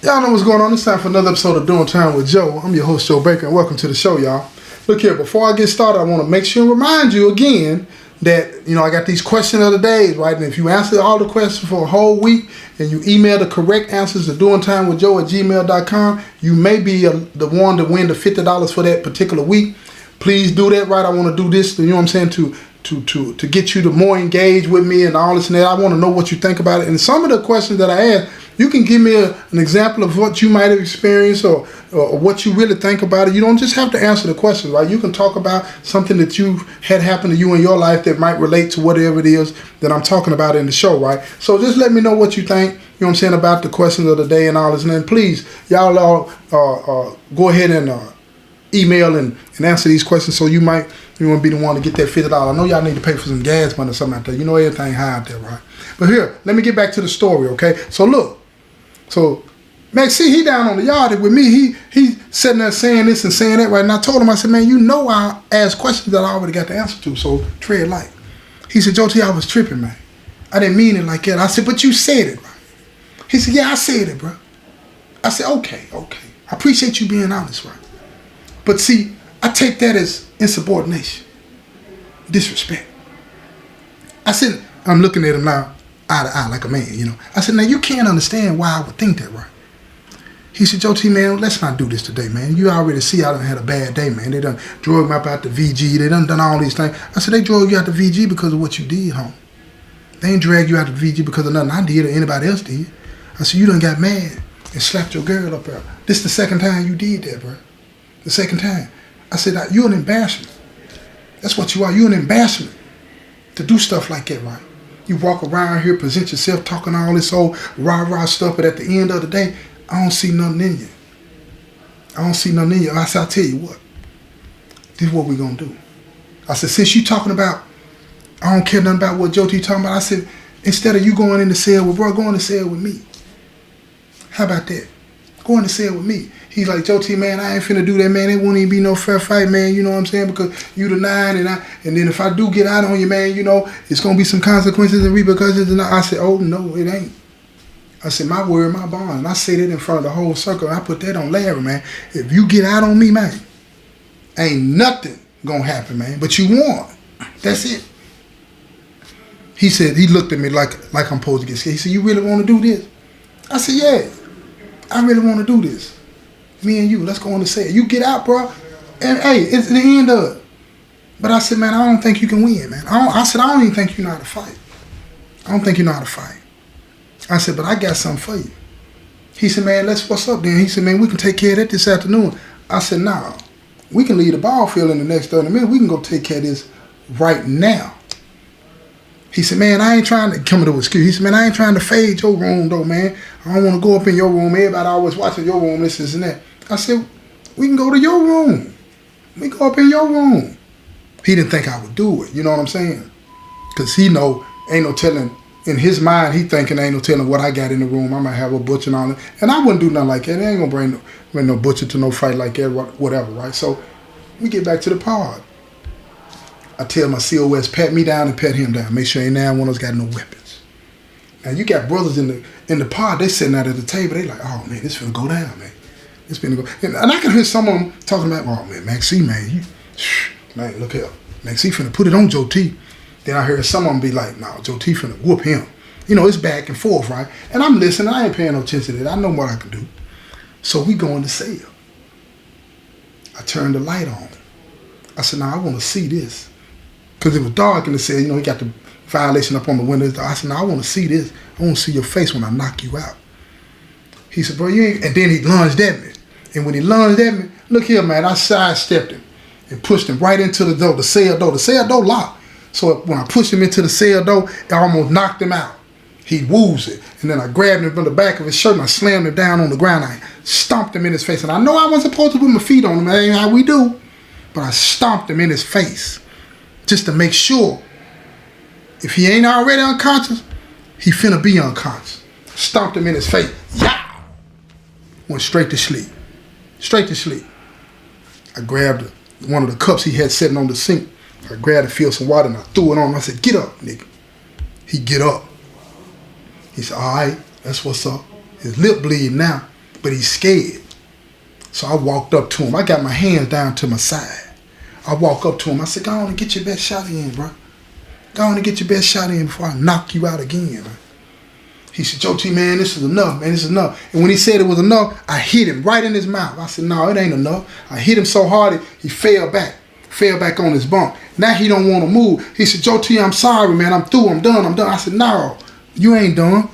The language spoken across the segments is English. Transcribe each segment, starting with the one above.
Y'all know what's going on. It's time for another episode of Doing Time with Joe. I'm your host, Joe Baker, and welcome to the show, y'all. Look here, before I get started, I want to make sure and remind you again that, I got these question of the days, right? And if you answer all the questions for a whole week and you email the correct answers to doingtimewithjoe@gmail.com, you may be the one to win the $50 for that particular week. Please do that, right? I want to do this, you know what I'm saying, to get you to more engaged with me and all this and that. I want to know what you think about it. And some of the questions that I ask, you can give me an example of what you might have experienced or what you really think about it. You don't just have to answer the questions, right? You can talk about something that you had happen to you in your life that might relate to whatever it is that I'm talking about in the show, right? So just let me know what you think, you know what I'm saying, about the questions of the day and all this. And then please, y'all all go ahead and email and answer these questions so you want to be the one to get that $50. I know y'all need to pay for some gas money or something out there. You know everything high out there, right? But here, let me get back to the story, okay? So look. So, Maxie, he down on the yard with me. He sitting there saying this and saying that, right? And I told him, I said, man, I asked questions that I already got the answer to, so tread light. He said, Joe T, I was tripping, man. I didn't mean it like that. I said, but you said it, right? He said, yeah, I said it, bro. I said, okay. I appreciate you being honest, right? But see, I take that as insubordination, disrespect. I said, I'm looking at him now, eye to eye like a man, I said, now you can't understand why I would think that, right? He said, Joe T, man, let's not do this today, man. You already see I done had a bad day, man. They done drug me up out the VG. They done all these things. I said, they drug you out the VG because of what you did, homie. They ain't drag you out the VG because of nothing I did or anybody else did. I said, you done got mad and slapped your girl up there. This the second time you did that, bro. The second time. I said, you're an embarrassment. That's what you are. You're an embarrassment to do stuff like that, right? You walk around here, present yourself, talking all this old rah-rah stuff, but at the end of the day, I don't see nothing in you. I said, I'll tell you what. This is what we're going to do. I said, since you talking about, I don't care nothing about what Joe T talking about, I said, instead of you going in the cell with bro, go in the cell with me. How about that? Go in the cell with me. He's like, Joe T, man, I ain't finna do that, man. It won't even be no fair fight, man. You know what I'm saying? Because you the 9, and then if I do get out on you, man, it's gonna be some consequences and repercussions. And I said, oh no, it ain't. I said, my word, my bond. And I say that in front of the whole circle. I put that on Larry, man. If you get out on me, man, ain't nothing gonna happen, man. But you won. That's it. He said, he looked at me like I'm supposed to get scared. He said, you really want to do this? I said, yeah, I really want to do this. Me and you, let's go on the set. You get out, bro, and hey, it's the end of it. But I said, man, I don't think you can win, man. I don't even think you know how to fight. I don't think you know how to fight. I said, but I got something for you. He said, man, what's up then? He said, man, we can take care of that this afternoon. I said, nah, we can leave the ball field in the next 30 minutes. We can go take care of this right now. He said, man, I ain't trying to come to an excuse. He said, man, I ain't trying to fade your room though, man. I don't want to go up in your room. Everybody always watching your room, this and that. I said, we can go to your room. We go up in your room. He didn't think I would do it, you know what I'm saying? Because he know, ain't no telling, in his mind, he thinking ain't no telling what I got in the room. I might have a butcher on it. And I wouldn't do nothing like that. They ain't going to bring no butcher to no fight like that, whatever, right? So we get back to the pod. I tell my COS, pat me down and pat him down. Make sure ain't now one of us got no weapons. Now you got brothers in the pod, they sitting out at the table, they like, oh man, this finna go down, man. It's finna go. And I can hear some of them talking about, oh man, Maxie, man, man, look here. Maxie finna put it on Joe T. Then I heard some of them be like, no, Joe T finna whoop him. It's back and forth, right? And I'm listening, I ain't paying no attention to that. I know what I can do. So we go in the cell. I turned the light on. I said, now I want to see this. Because it was dark in the cell, he got the violation up on the windows. I said, now I want to see this. I want to see your face when I knock you out. He said, bro, you ain't. And then he lunged at me. And when he lunged at me, look here, man, I sidestepped him and pushed him right into the door, the cell door. The cell door locked. So when I pushed him into the cell door, I almost knocked him out. He woos it. And then I grabbed him from the back of his shirt and I slammed him down on the ground. I stomped him in his face. And I know I wasn't supposed to put my feet on him. That ain't how we do. But I stomped him in his face just to make sure if he ain't already unconscious, he finna be unconscious. Stomped him in his face. Yeah. Went straight to sleep. Straight to sleep. I grabbed one of the cups he had sitting on the sink. I grabbed it, filled some water, and I threw it on him. I said, get up, nigga. He get up. He said, all right, that's what's up. His lip bleeding now, but he's scared. So I walked up to him. I got my hands down to my side. I walk up to him. I said, go on and get your best shot in, bro. Go on and get your best shot in before I knock you out again, man. He said, Joe T, man, this is enough, man, this is enough. And when he said it was enough, I hit him right in his mouth. I said, no, it ain't enough. I hit him so hard, he fell back on his bunk. Now he don't want to move. He said, Joe T, I'm sorry, man, I'm through, I'm done. I said, no, you ain't done.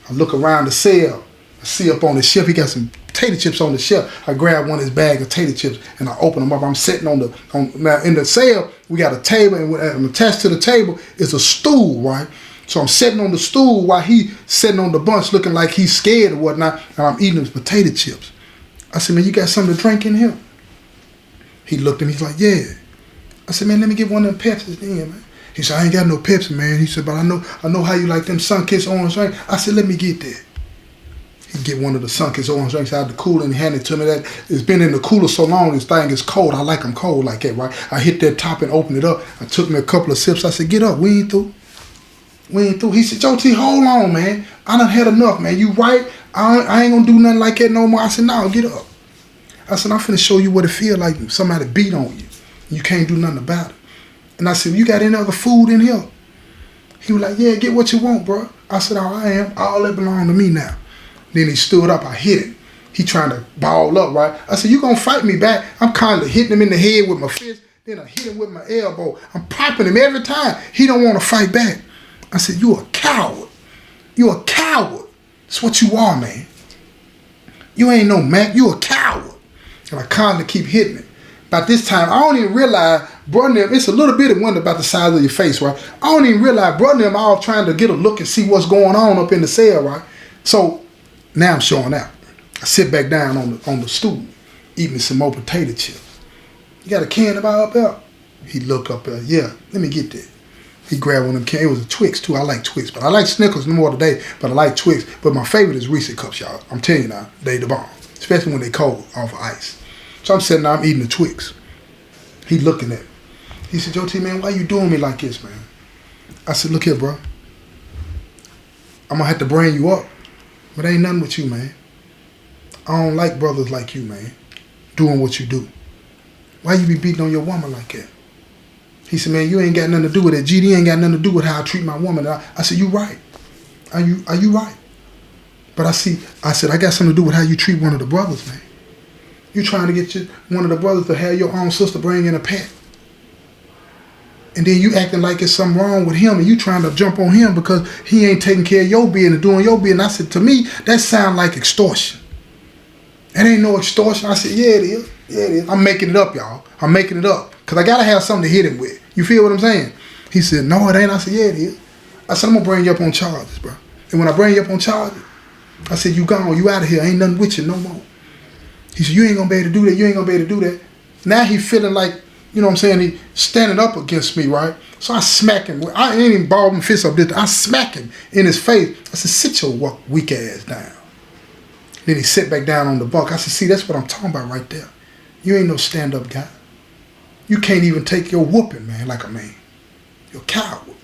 I look around the cell. I see up on the shelf, he got some potato chips on the shelf. I grab one of his bags of potato chips and I open them up. I'm sitting now in the cell, we got a table, and attached to the table is a stool, right? So I'm sitting on the stool while he sitting on the bunch looking like he's scared or whatnot, and I'm eating his potato chips. I said, man, you got something to drink in here? He looked at me, he's like, yeah. I said, man, let me get one of them Pepsis then, man. He said, I ain't got no Pepsi, man. He said, but I know how you like them Sunkist orange drinks. I said, let me get that. He get one of the Sunkist orange drinks out of the cooler and he handed it to me. That it's been in the cooler so long, this thing is cold. I like them cold like that, right? I hit that top and opened it up. I took me a couple of sips. I said, get up, we ain't through. We ain't through. He said, Joe T, hold on, man. I done had enough, man. You right. I ain't gonna do nothing like that no more. I said, no, get up. I said, I'm finna show you what it feel like somebody beat on you. You can't do nothing about it. And I said, you got any other food in here? He was like, yeah, get what you want, bro. I said, oh, I am. All that belong to me now. Then he stood up. I hit him. He trying to ball up, right? I said, you gonna fight me back? I'm kind of hitting him in the head with my fist. Then I hit him with my elbow. I'm popping him every time. He don't want to fight back. I said, you a coward. You a coward. That's what you are, man. You ain't no Mac. You a coward. And I constantly keep hitting him. About this time, I don't even realize, brother, it's a little bit of wonder about the size of your face, right? I don't even realize, brother, I'm all trying to get a look and see what's going on up in the cell, right? So now I'm showing out. I sit back down on the stool, eating some more potato chips. You got a can about up there? He looked up there. Yeah, let me get that. He grabbed one of them cans. It was a Twix, too. I like Twix, but I like Snickers more today, but I like Twix. But my favorite is Reese's Cups, y'all. I'm telling you now, they the bomb, especially when they cold off of ice. So I'm sitting there, I'm eating the Twix. He looking at me. He said, Joe T, man, why you doing me like this, man? I said, look here, bro. I'm going to have to bring you up, but ain't nothing with you, man. I don't like brothers like you, man, doing what you do. Why you be beating on your woman like that? He said, man, you ain't got nothing to do with it. GD ain't got nothing to do with how I treat my woman. I said, you right. Are you right? But I said, I got something to do with how you treat one of the brothers, man. You trying to get one of the brothers to have your own sister bring in a pet. And then you acting like it's something wrong with him and you trying to jump on him because he ain't taking care of your business and doing your business. I said, to me, that sound like extortion. That ain't no extortion. I said, yeah, it is. Yeah, it is. I'm making it up, y'all. I'm making it up. Because I got to have something to hit him with. You feel what I'm saying? He said, no, it ain't. I said, yeah, it is. I said, I'm going to bring you up on charges, bro. And when I bring you up on charges, I said, you gone. You out of here. Ain't nothing with you no more. He said, you ain't going to be able to do that. You ain't going to be able to do that. Now he feeling like, you know what I'm saying, he standing up against me, right? So I smack him. I ain't even balled my fist up. I smack him in his face. I said, sit your weak ass down. Then he sit back down on the bunk. I said, see, that's what I'm talking about right there. You ain't no stand-up guy. You can't even take your whooping, man, like a man. You're a coward.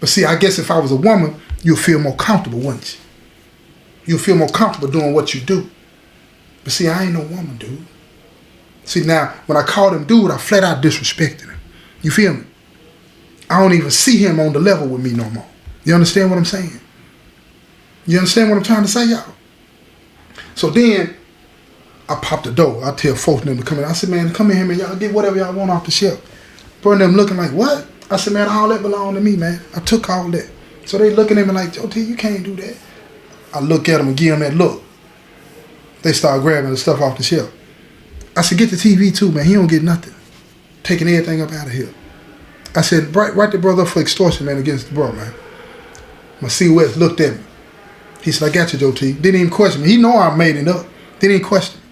But see, I guess if I was a woman, you'll feel more comfortable, wouldn't you? You'll feel more comfortable doing what you do. But see, I ain't no woman, dude. See, now, when I called him dude, I flat out disrespected him. You feel me? I don't even see him on the level with me no more. You understand what I'm saying? You understand what I'm trying to say, y'all? So then, I popped the door. I tell folks them to come in. I said, man, come in here, man. Y'all get whatever y'all want off the shelf. Bro, them looking like, what? I said, man, all that belong to me, man. I took all that. So they looking at me like, Joe T, you can't do that. I look at them and give them that look. They start grabbing the stuff off the shelf. I said, get the TV too, man. He don't get nothing. Taking everything up out of here. I said, write the brother up for extortion, man, against the bro, man. My COS looked at me. He said, I got you, Joe T. Didn't even question me. He know I made it up. Didn't even question me.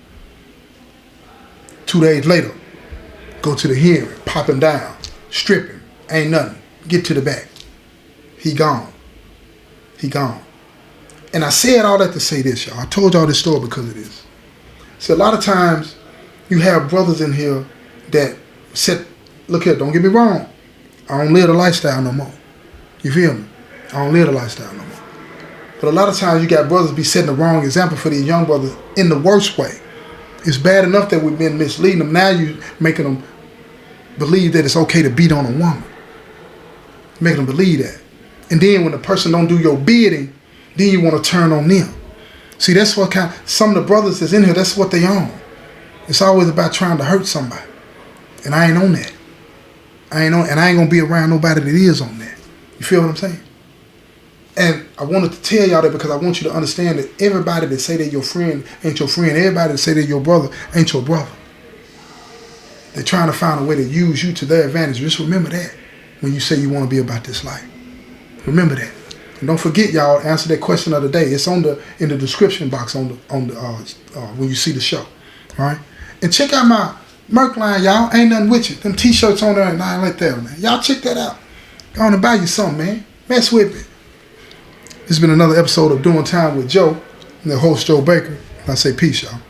2 days later, go to the hearing, pop him down, strip him. Ain't nothing. Get to the back. He gone. He gone. And I said all that to say this, y'all. I told y'all this story because of this. So a lot of times, you have brothers in here that said, look here, don't get me wrong. I don't live the lifestyle no more. You feel me? I don't live the lifestyle no more. But a lot of times you got brothers be setting the wrong example for these young brothers in the worst way. It's bad enough that we've been misleading them. Now you making them believe that it's okay to beat on a woman. Making them believe that. And then when the person don't do your bidding, then you want to turn on them. See, that's what some of the brothers that's in here, that's what they own. It's always about trying to hurt somebody. And I ain't on that. I ain't gonna be around nobody that is on that. You feel what I'm saying? And I wanted to tell y'all that because I want you to understand that everybody that say they're your friend ain't your friend. Everybody that say they're your brother ain't your brother. They're trying to find a way to use you to their advantage. Just remember that when you say you want to be about this life. Remember that. And don't forget, y'all, answer that question of the day. It's in the description box when you see the show. All right? And check out my merch line, y'all. Ain't nothing with you. Them t-shirts on there and nothing like that, man. Y'all check that out. Go on and buy you something, man. Mess with me. This has been another episode of Doing Time with Joe. I'm the host, Joe Baker. I say peace, y'all.